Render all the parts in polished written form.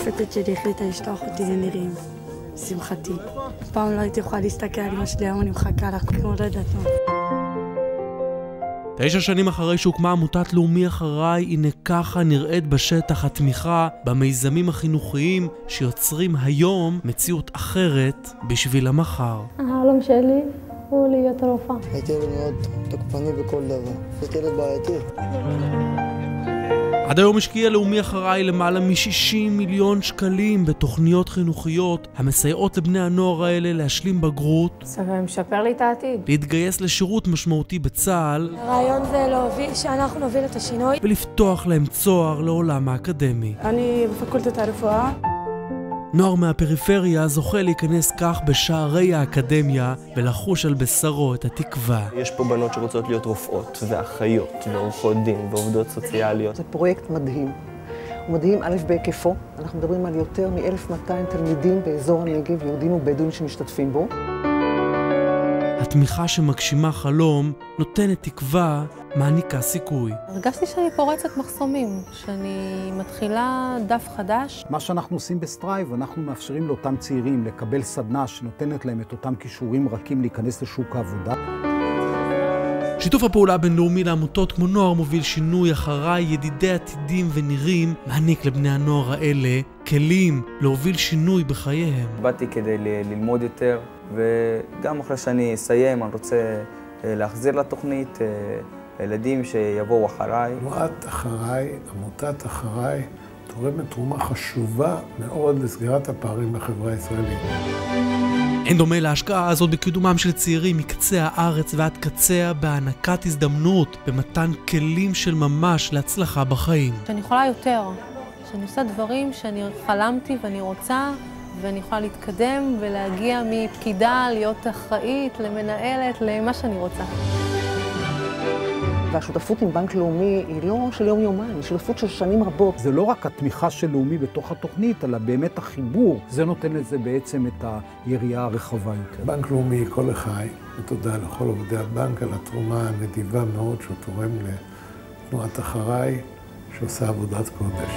השופטת שלי החליטה לשלוח אותי לנירים. שמחתי. פעם לא הייתי יכולה להסתכל על אמא שלי, היום אני מחכה לך כמו לא יודעת מה. 9 שנים אחרי שהוקמה עמותת לאומי אחריי, הנה ככה נראית בשטח התמיכה במיזמים החינוכיים שיוצרים היום מציאות אחרת בשביל המחר. החלום שלי הוא להיות רופאה. הייתי ילד מאוד תוקפני בכל דבר, הייתי ילד בעייתי. עד היום השקיע לאומי אחריי למעלה מ-60 מיליון שקלים בתוכניות חינוכיות המסייעות לבני הנוער האלה להשלים בגרות, זה משפר לי את העתיד. להתגייס לשירות משמעותי בצה"ל, הרעיון זה שאנחנו נוביל את השינוי ולפתוח להם צוהר לעולם האקדמי. אני בפקולטת הרפואה. נוער מהפריפריה זוכה להיכנס כך בשערי האקדמיה ולחוש על בשרו את התקווה. יש פה בנות שרוצות להיות רופאות ואחיות ועורכות דין ועובדות סוציאליות. זה פרויקט מדהים. הוא מדהים א' בהיקפו. אנחנו מדברים על יותר מ-1,200 תלמידים באזור הנגב, יהודים ובדואים שמשתתפים בו. התמיכה שמגשימה חלום, נותנת תקווה, מעניקה סיכוי. הרגשתי שאני פורצת מחסומים, שאני מתחילה דף חדש. מה שאנחנו עושים בסטרייב, אנחנו מאפשרים לאותם צעירים לקבל סדנה שנותנת להם את אותם כישורים רכים להיכנס לשוק העבודה. שיתוף הפעולה הבינלאומי לעמותות כמו נוער מוביל שינוי אחריי, ידידי עתידים ונירים, מעניק לבני הנוער האלה כלים להוביל שינוי בחייהם. באתי כדי ללמוד יותר, וגם אחרי שאני אסיים, אני רוצה להחזיר לתוכנית ילדים שיבואו אחריי. תנועת אחריי, עמותת אחריי, תורמת תרומה חשובה מאוד לסגירת הפערים בחברה הישראלית. אין דומה להשקעה הזאת בקידומם של צעירים מקצה הארץ ועד קצה בהענקת הזדמנות, במתן כלים של ממש להצלחה בחיים. שאני יכולה יותר, שאני עושה דברים שאני חלמתי ואני רוצה, ואני יכולה להתקדם ולהגיע מפקידה, להיות אחראית, למנהלת, למה שאני רוצה. והשותפות עם בנק לאומי היא לא של יום-יומיים, היא שותפות של שנים רבות. זה לא רק התמיכה של לאומי בתוך התוכנית, אלא באמת החיבור. זה נותן לזה בעצם את היריעה הרחבה יותר. בנק לאומי כל החי, ותודה לכל עובדי הבנק על התרומה הנדיבה מאוד שהוא תורם לתנועת אחריי, שעושה עבודת קודש.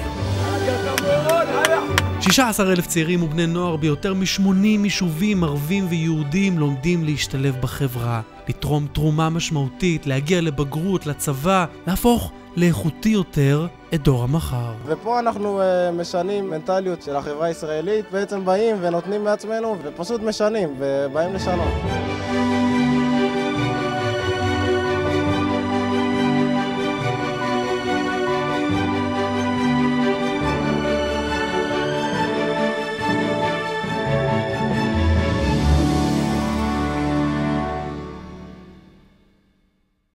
16,000 צעירים ובני נוער ביותר מ-80 יישובים ערבים ויהודים לומדים להשתלב בחברה, לתרום תרומה משמעותית, להגיע לבגרות, לצבא, להפוך לאיכותי יותר את דור המחר. ופה אנחנו משנים מנטליות של החברה הישראלית, בעצם באים ונותנים מעצמנו ופשוט משנים ובאים לשנות.